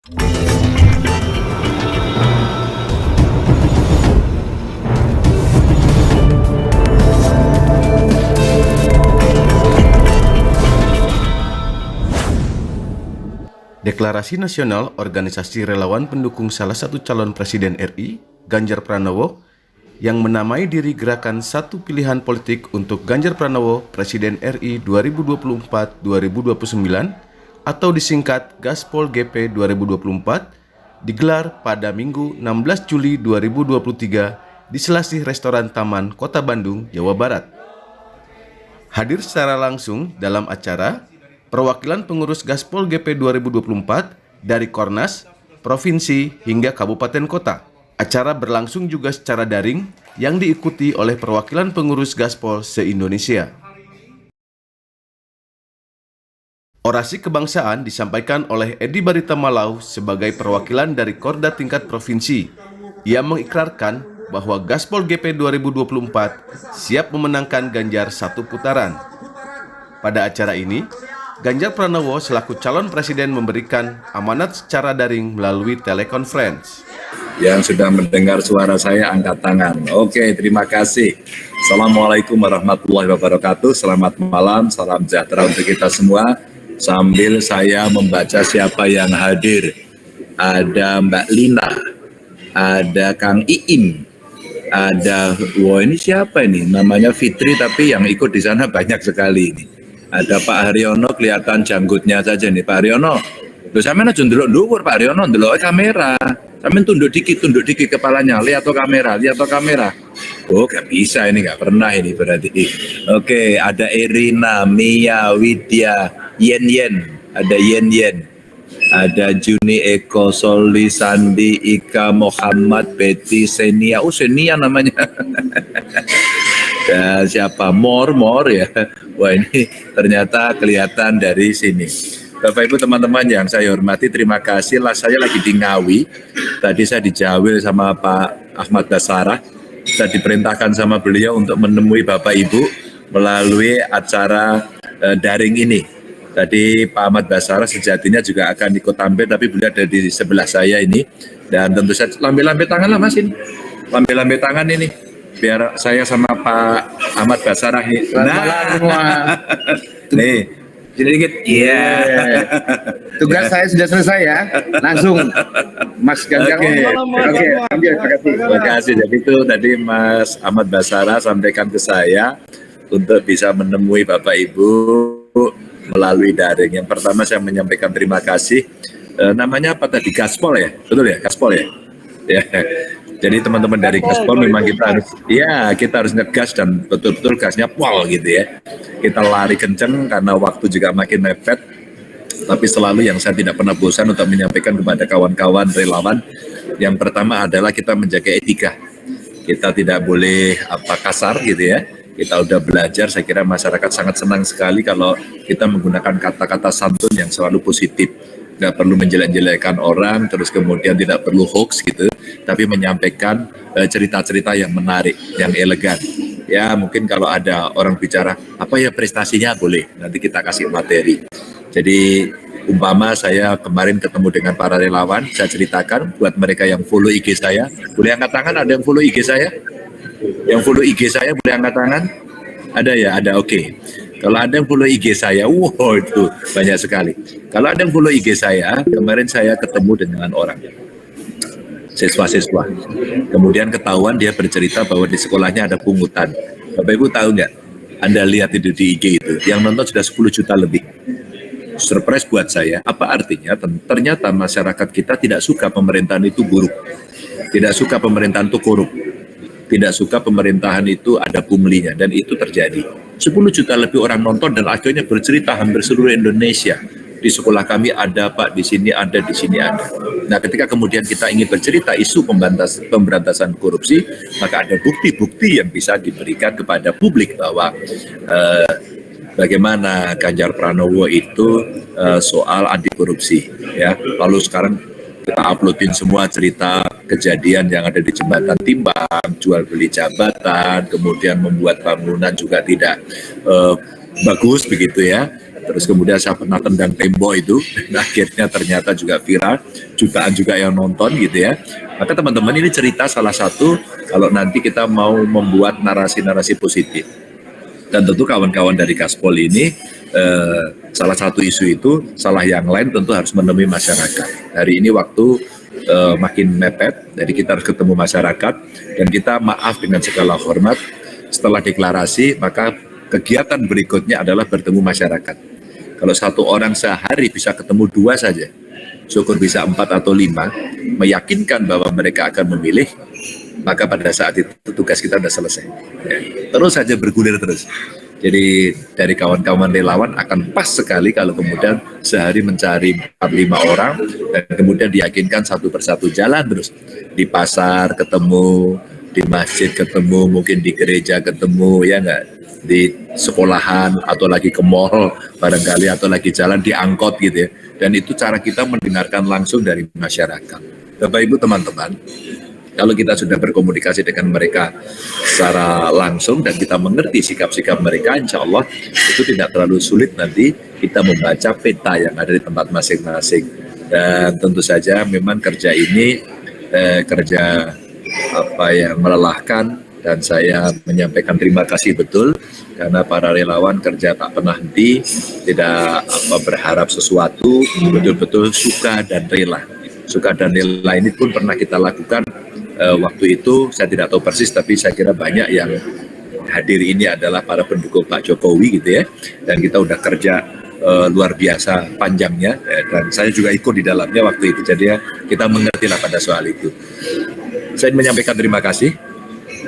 Deklarasi Nasional Organisasi Relawan Pendukung salah satu calon Presiden RI, Ganjar Pranowo, yang menamai diri Gerakan Satu Pilihan Politik untuk Ganjar Pranowo Presiden RI 2024-2029 atau disingkat Gaspol GP 2024 digelar pada Minggu 16 Juli 2023 di Selasih Restoran Taman, Kota Bandung, Jawa Barat. Hadir secara langsung dalam acara perwakilan pengurus Gaspol GP 2024 dari Kornas, Provinsi, hingga Kabupaten Kota. Acara berlangsung juga secara daring yang diikuti oleh perwakilan pengurus Gaspol se-Indonesia. Orasi kebangsaan disampaikan oleh Edi Barita Malau sebagai perwakilan dari Korda tingkat provinsi. Ia mengikrarkan bahwa Gaspol GP 2024 siap memenangkan Ganjar satu putaran. Pada acara ini, Ganjar Pranowo selaku calon presiden memberikan amanat secara daring melalui telekonferensi. Yang sudah mendengar suara saya angkat tangan. Oke, terima kasih. Assalamualaikum warahmatullahi wabarakatuh. Selamat malam, salam sejahtera untuk kita semua. Sambil saya membaca siapa yang hadir. Ada Mbak Lina, ada Kang Iim, ada, wah ini siapa ini? Namanya Fitri, tapi yang ikut di sana banyak sekali ini. Ada Pak Haryono, kelihatan janggutnya saja nih Pak Haryono. Loh sampean aja ndelok dhuwur Pak Haryono, ndelok kamera. Sampean tunduk dikit kepalanya, lihat tuh kamera. Oh gak bisa ini, gak pernah ini berarti. Oke, ada Irina, Mia, Widya, Yen, ada Yen. Ada Juni, Eko, Soli, Sandi, Ika, Muhammad, Betty, Senia. Oh Senia namanya. Dan siapa? Mor ya. Wah ini ternyata kelihatan dari sini. Bapak Ibu teman-teman yang saya hormati, terima kasih. Saya lagi di Ngawi. Tadi saya dijawil sama Pak Ahmad Basarah. Saya diperintahkan sama beliau untuk menemui Bapak Ibu melalui acara daring ini. Tadi Pak Ahmad Basarah sejatinya juga akan ikut tampil, tapi beliau ada di sebelah saya ini. Dan tentu saja lambe-lambe tangan lah Mas ini. Lambe-lambe tangan ini. Biar saya sama Pak Ahmad Basarah nih. Nah, nih, sedikit. Iya. Tugas saya sudah selesai ya. Langsung, Mas Ganjar. Oke. Terima kasih. Jadi itu tadi Mas Ahmad Basarah sampaikan ke saya untuk bisa menemui Bapak Ibu melalui daring. Yang pertama saya menyampaikan terima kasih. Namanya apa tadi? Gaspol ya? Betul ya? Gaspol ya? Ya. Jadi teman-teman dari Gaspol memang kita harus ngegas dan betul-betul gasnya pol gitu ya. Kita lari kenceng karena waktu juga makin mepet. Tapi selalu yang saya tidak pernah bosan untuk menyampaikan kepada kawan-kawan relawan. Yang pertama adalah kita menjaga etika. Kita tidak boleh kasar gitu ya. Kita udah belajar, saya kira masyarakat sangat senang sekali kalau kita menggunakan kata-kata santun yang selalu positif. Nggak perlu menjelek-jelekkan orang, terus kemudian tidak perlu hoax gitu, tapi menyampaikan cerita-cerita yang menarik, yang elegan. Ya mungkin kalau ada orang bicara, apa ya prestasinya boleh, nanti kita kasih materi. Jadi umpama saya kemarin ketemu dengan para relawan, saya ceritakan buat mereka yang follow IG saya, boleh angkat tangan ada yang follow IG saya? Yang follow IG saya boleh angkat tangan? Ada ya? Ada, oke. Kalau ada yang follow IG saya, wow itu banyak sekali. Kalau ada yang follow IG saya, kemarin saya ketemu dengan orang, siswa-siswa. Kemudian ketahuan dia bercerita bahwa di sekolahnya ada pungutan. Bapak Ibu tahu nggak? Anda lihat itu di IG itu, yang nonton sudah 10 juta lebih. Surprise buat saya, apa artinya? Ternyata masyarakat kita tidak suka pemerintahan itu buruk. Tidak suka pemerintahan itu korup. Tidak suka pemerintahan itu ada punglinya, dan itu terjadi. 10 juta lebih orang nonton dan akhirnya bercerita hampir seluruh Indonesia. Di sekolah kami ada Pak, di sini ada, di sini ada. Nah ketika kemudian kita ingin bercerita isu pemberantasan korupsi, maka ada bukti-bukti yang bisa diberikan kepada publik bahwa bagaimana Ganjar Pranowo itu soal anti korupsi. Ya. Lalu sekarang kita uploadin semua cerita kejadian yang ada di Jembatan Timbang, jual beli jabatan, kemudian membuat bangunan juga tidak bagus begitu ya. terus kemudian saya pernah tendang tembok itu, dan akhirnya ternyata juga viral, jutaan juga yang nonton gitu ya. Maka teman-teman ini cerita salah satu kalau nanti kita mau membuat narasi-narasi positif. Dan tentu kawan-kawan dari Gaspol ini, salah satu isu itu, salah yang lain tentu harus menemui masyarakat. Hari ini waktu makin mepet, jadi kita harus ketemu masyarakat, dan kita maaf dengan segala hormat, setelah deklarasi, maka kegiatan berikutnya adalah bertemu masyarakat. Kalau satu orang sehari bisa ketemu 2 saja, syukur bisa 4 atau 5, meyakinkan bahwa mereka akan memilih, maka pada saat itu tugas kita sudah selesai. Ya. Terus saja bergulir terus. Jadi dari kawan-kawan relawan akan pas sekali kalau kemudian sehari mencari 4-5 orang dan kemudian diyakinkan satu persatu jalan terus. Di pasar ketemu, di masjid ketemu, mungkin di gereja ketemu, ya enggak, di sekolahan atau lagi ke mall barangkali atau lagi jalan di angkot gitu ya. Dan itu cara kita mendengarkan langsung dari masyarakat. Bapak Ibu teman-teman, kalau kita sudah berkomunikasi dengan mereka secara langsung dan kita mengerti sikap-sikap mereka, insya Allah itu tidak terlalu sulit nanti kita membaca peta yang ada di tempat masing-masing. Dan tentu saja memang kerja ini kerja melelahkan, dan saya menyampaikan terima kasih betul karena para relawan kerja tak pernah henti, tidak berharap sesuatu, betul-betul suka dan rela. Suka dan rela ini pun pernah kita lakukan. Waktu itu saya tidak tahu persis, tapi saya kira banyak yang hadir ini adalah para pendukung Pak Jokowi gitu ya, dan kita udah kerja luar biasa panjangnya, dan saya juga ikut di dalamnya waktu itu, jadi ya, kita mengerti lah pada soal itu. Saya menyampaikan terima kasih,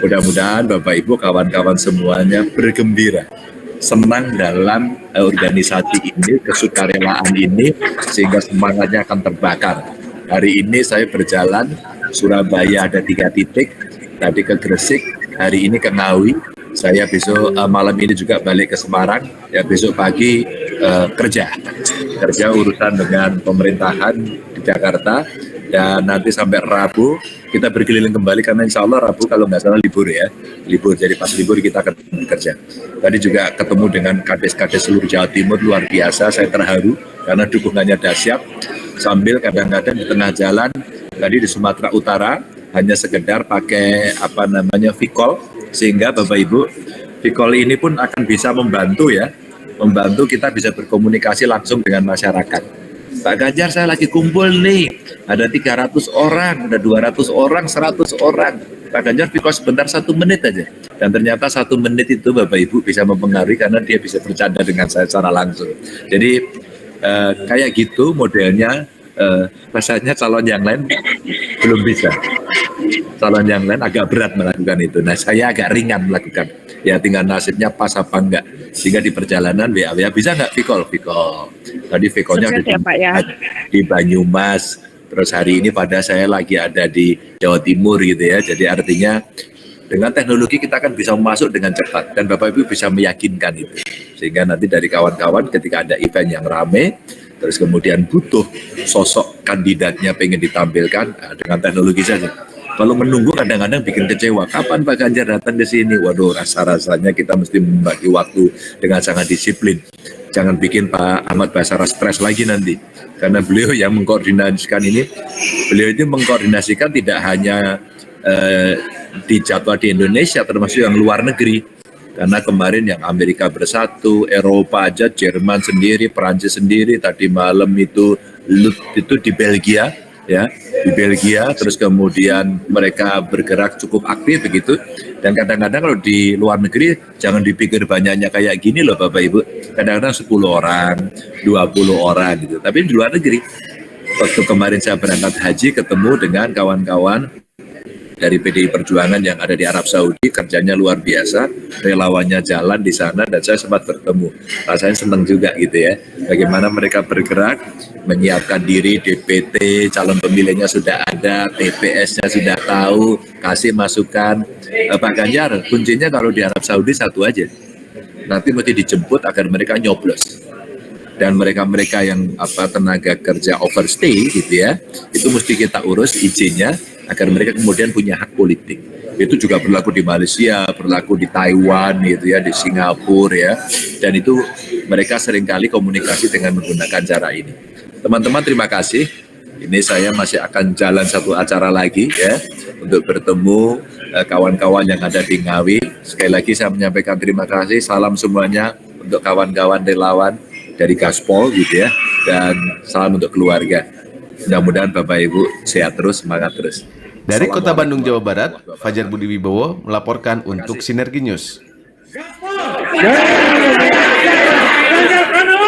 mudah-mudahan Bapak Ibu kawan-kawan semuanya bergembira, senang dalam organisasi ini, kesukarelaan ini, sehingga semangatnya akan terbakar. Hari ini saya berjalan Surabaya ada 3 titik, tadi ke Gresik, hari ini ke Ngawi, saya besok malam ini juga balik ke Semarang, ya besok pagi kerja urusan dengan pemerintahan di Jakarta, dan nanti sampai Rabu kita berkeliling kembali karena insya Allah Rabu kalau nggak salah libur ya, libur, jadi pas libur kita akan bekerja. Tadi juga ketemu dengan kades-kades seluruh Jawa Timur, luar biasa, saya terharu karena dukungannya dahsyat, sambil kadang-kadang di tengah jalan tadi di Sumatera Utara hanya sekedar pakai V-call, sehingga Bapak Ibu V-call ini pun akan bisa membantu kita bisa berkomunikasi langsung dengan masyarakat. Pak Ganjar saya lagi kumpul nih, ada 300 orang, ada 200 orang, 100 orang. Pak Ganjar V-call sebentar 1 menit aja, dan ternyata 1 menit itu Bapak Ibu bisa mempengaruhi karena dia bisa bercanda dengan saya secara langsung. Jadi kayak gitu modelnya. Rasanya calon yang lain belum bisa, calon yang lain agak berat melakukan itu. Nah saya agak ringan melakukan, ya tinggal nasibnya pas apa enggak, sehingga di perjalanan WA bisa nggak V-call. Tadi V-callnya ada di Banyumas, terus hari ini pada saya lagi ada di Jawa Timur gitu ya. Jadi artinya dengan teknologi kita akan bisa masuk dengan cepat, dan Bapak Ibu bisa meyakinkan itu, sehingga nanti dari kawan-kawan ketika ada event yang rame, terus kemudian butuh sosok kandidatnya pengen ditampilkan, dengan teknologi saja. Kalau menunggu kadang-kadang bikin kecewa, kapan Pak Ganjar datang ke sini? Waduh, rasa-rasanya kita mesti membagi waktu dengan sangat disiplin. Jangan bikin Pak Ahmad Basara stres lagi nanti, karena beliau yang mengkoordinasikan ini, beliau itu mengkoordinasikan tidak hanya di jadwal di Indonesia, termasuk yang luar negeri. Karena kemarin yang Amerika Bersatu, Eropa aja, Jerman sendiri, Perancis sendiri, tadi malam itu di Belgia, ya, di Belgia, terus kemudian mereka bergerak cukup aktif begitu. Dan kadang-kadang kalau di luar negeri, jangan dipikir banyaknya kayak gini loh Bapak Ibu, kadang-kadang 10 orang, 20 orang gitu. Tapi di luar negeri, waktu kemarin saya berangkat haji ketemu dengan kawan-kawan dari PDI Perjuangan yang ada di Arab Saudi, kerjanya luar biasa, relawannya jalan di sana, dan saya sempat bertemu. Rasanya senang juga gitu ya, bagaimana mereka bergerak, menyiapkan diri, DPT, calon pemilihnya sudah ada, TPS-nya sudah tahu, kasih masukan. Pak Ganjar, kuncinya kalau di Arab Saudi satu aja, nanti mesti dijemput agar mereka nyoblos. Dan mereka-mereka yang tenaga kerja overstay gitu ya, itu mesti kita urus izinnya, agar mereka kemudian punya hak politik. Itu juga berlaku di Malaysia, berlaku di Taiwan gitu ya, di Singapura ya. Dan itu mereka seringkali komunikasi dengan menggunakan cara ini. Teman-teman terima kasih. Ini saya masih akan jalan satu acara lagi ya untuk bertemu kawan-kawan yang ada di Ngawi. Sekali lagi saya menyampaikan terima kasih. Salam semuanya untuk kawan-kawan relawan dari Gaspol gitu ya. Dan salam untuk keluarga. Mudah-mudahan Bapak Ibu sehat terus, semangat terus. Dari Kota Bandung, Jawa Barat, Fajar Budi Wibowo melaporkan untuk Sinergi News. Ganjar Pranowo!